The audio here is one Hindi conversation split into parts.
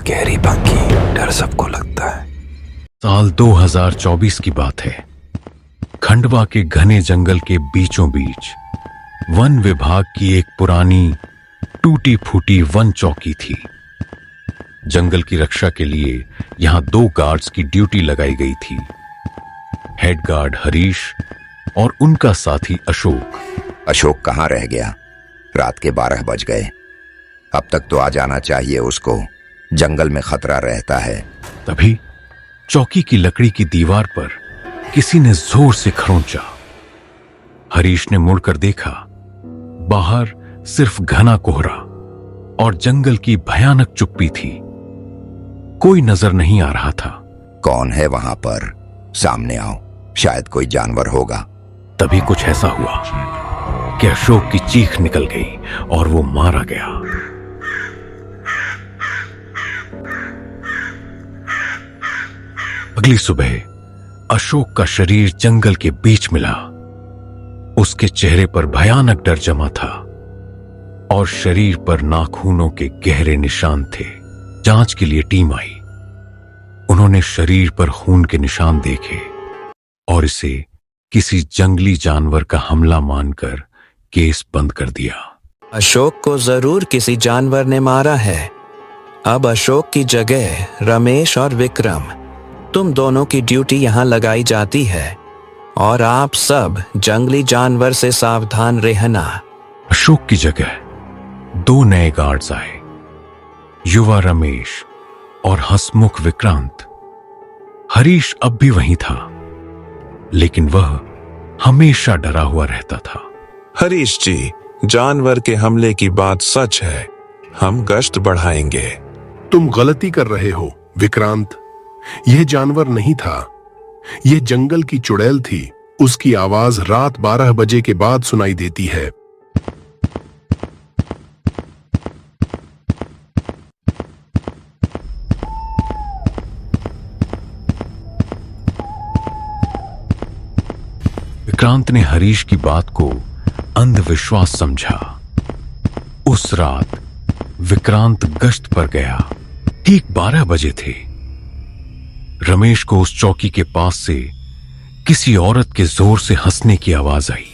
गहरी बाकी डर सबको लगता है। साल 2024 की बात है। खंडवा के घने जंगल के बीचों बीच वन विभाग की एक पुरानी टूटी फूटी वन चौकी थी। जंगल की रक्षा के लिए यहां 2 गार्ड्स की ड्यूटी लगाई गई थी, हेड गार्ड हरीश और उनका साथी अशोक। अशोक कहाँ रह गया? रात के 12 बज गए। अब तक तो आ जाना चाहिए उसको, जंगल में खतरा रहता है। तभी चौकी की लकड़ी की दीवार पर किसी ने जोर से खरोंचा। हरीश ने मुड़कर देखा। बाहर सिर्फ घना कोहरा और जंगल की भयानक चुप्पी थी। कोई नजर नहीं आ रहा था। कौन है वहां पर? सामने आओ, शायद कोई जानवर होगा। तभी कुछ ऐसा हुआ कि अशोक की चीख निकल गई और वो मारा गया। अगली सुबह अशोक का शरीर जंगल के बीच मिला। उसके चेहरे पर भयानक डर जमा था और शरीर पर नाखूनों के गहरे निशान थे। जांच के लिए टीम आई। उन्होंने शरीर पर खून के निशान देखे और इसे किसी जंगली जानवर का हमला मानकर केस बंद कर दिया। अशोक को जरूर किसी जानवर ने मारा है। अब अशोक की जगह रमेश और विक्रम, तुम दोनों की ड्यूटी यहां लगाई जाती है और आप सब जंगली जानवर से सावधान रहना। अशोक की जगह 2 नए गार्ड्स आए, युवा रमेश और हंसमुख विक्रांत। हरीश अब भी वहीं था, लेकिन वह हमेशा डरा हुआ रहता था। हरीश जी, जानवर के हमले की बात सच है। हम गश्त बढ़ाएंगे। तुम गलती कर रहे हो विक्रांत। यह जानवर नहीं था, यह जंगल की चुड़ैल थी। उसकी आवाज रात 12 बजे के बाद सुनाई देती है। विक्रांत ने हरीश की बात को अंधविश्वास समझा। उस रात विक्रांत गश्त पर गया। ठीक 12 बजे थे। रमेश को उस चौकी के पास से किसी औरत के जोर से हंसने की आवाज आई।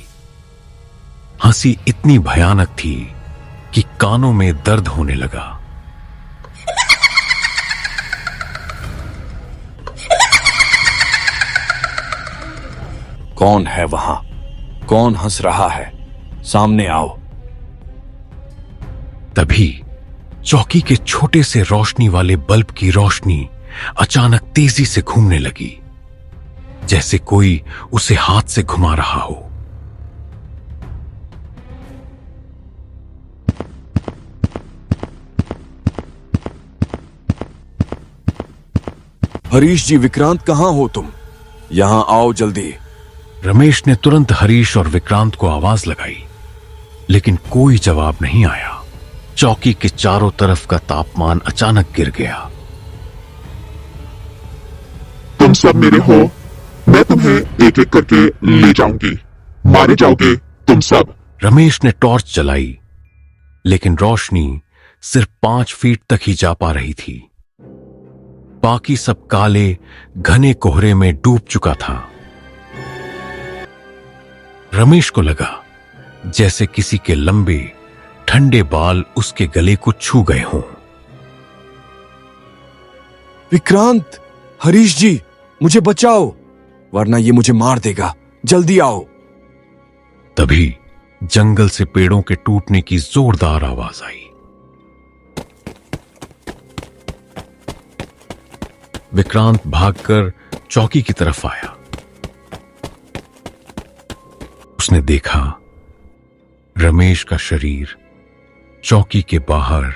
हंसी इतनी भयानक थी कि कानों में दर्द होने लगा। कौन है वहां? कौन हंस रहा है? सामने आओ। तभी चौकी के छोटे से रोशनी वाले बल्ब की रोशनी अचानक तेजी से घूमने लगी, जैसे कोई उसे हाथ से घुमा रहा हो। हरीश जी, विक्रांत कहां हो तुम? यहां आओ जल्दी। रमेश ने तुरंत हरीश और विक्रांत को आवाज लगाई, लेकिन कोई जवाब नहीं आया। चौकी के चारों तरफ का तापमान अचानक गिर गया। तुम सब मेरे हो, मैं तुम्हें एक एक करके ले जाऊंगी। मारे जाओगे तुम सब। रमेश ने टॉर्च जलाई, लेकिन रोशनी सिर्फ 5 फीट तक ही जा पा रही थी। बाकी सब काले घने कोहरे में डूब चुका था। रमेश को लगा जैसे किसी के लंबे ठंडे बाल उसके गले को छू गए हों। विक्रांत, हरीश जी, मुझे बचाओ, वरना ये मुझे मार देगा। जल्दी आओ। तभी जंगल से पेड़ों के टूटने की जोरदार आवाज आई। विक्रांत भागकर चौकी की तरफ आया। उसने देखा रमेश का शरीर चौकी के बाहर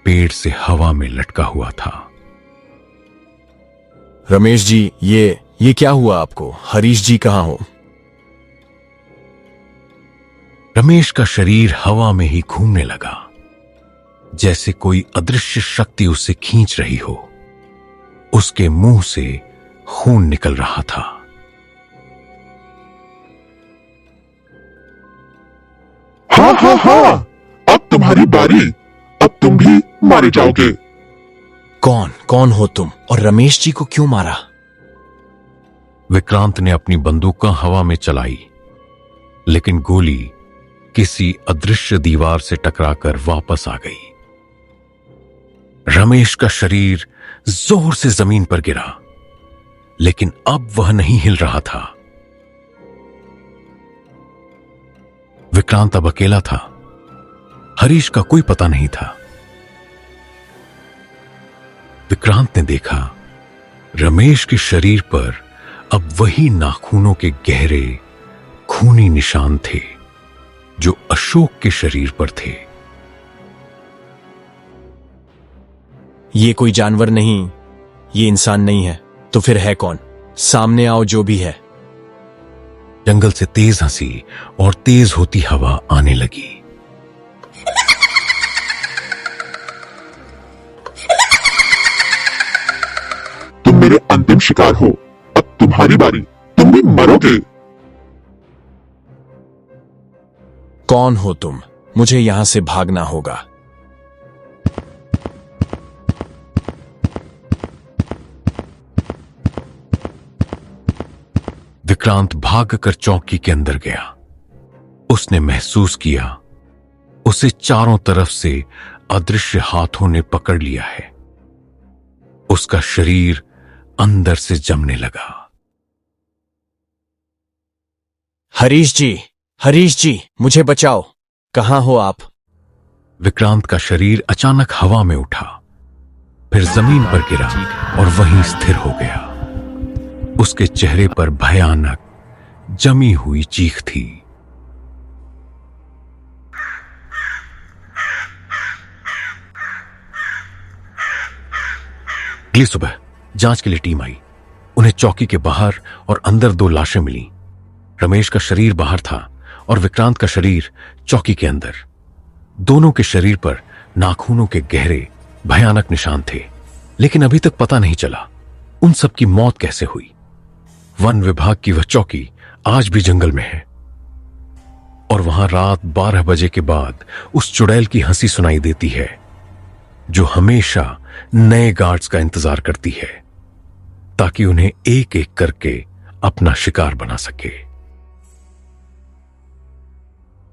पेड़ से हवा में लटका हुआ था। रमेश जी, ये क्या हुआ आपको? हरीश जी कहां हो? रमेश का शरीर हवा में ही घूमने लगा, जैसे कोई अदृश्य शक्ति उसे खींच रही हो। उसके मुंह से खून निकल रहा था। हाँ, अब तुम्हारी बारी। अब तुम भी मारे जाओगे। कौन कौन हो तुम और रमेश जी को क्यों मारा? विक्रांत ने अपनी बंदूक हवा में चलाई, लेकिन गोली किसी अदृश्य दीवार से टकराकर वापस आ गई। रमेश का शरीर जोर से जमीन पर गिरा, लेकिन अब वह नहीं हिल रहा था। विक्रांत अब अकेला था। हरीश का कोई पता नहीं था। विक्रांत ने देखा रमेश के शरीर पर अब वही नाखूनों के गहरे खूनी निशान थे जो अशोक के शरीर पर थे। ये कोई जानवर नहीं, ये इंसान नहीं है, तो फिर है कौन? सामने आओ जो भी है। जंगल से तेज हंसी और तेज होती हवा आने लगी। तुम मेरे अंतिम शिकार हो, अब तुम्हारी बारी, तुम भी मरोगे। कौन हो तुम? मुझे यहां से भागना होगा। विक्रांत भागकर चौकी के अंदर गया। उसने महसूस किया उसे चारों तरफ से अदृश्य हाथों ने पकड़ लिया है। उसका शरीर अंदर से जमने लगा। हरीश जी, मुझे बचाओ। कहां हो आप? विक्रांत का शरीर अचानक हवा में उठा, फिर जमीन पर गिरा और वहीं स्थिर हो गया। उसके चेहरे पर भयानक जमी हुई चीख थी। अगली सुबह जांच के लिए टीम आई। उन्हें चौकी के बाहर और अंदर 2 लाशें मिली। रमेश का शरीर बाहर था और विक्रांत का शरीर चौकी के अंदर। दोनों के शरीर पर नाखूनों के गहरे भयानक निशान थे, लेकिन अभी तक पता नहीं चला उन सब की मौत कैसे हुई। वन विभाग की वह चौकी आज भी जंगल में है और वहां रात 12 बजे के बाद उस चुड़ैल की हंसी सुनाई देती है जो हमेशा नए गार्ड्स का इंतजार करती है ताकि उन्हें एक एक करके अपना शिकार बना सके।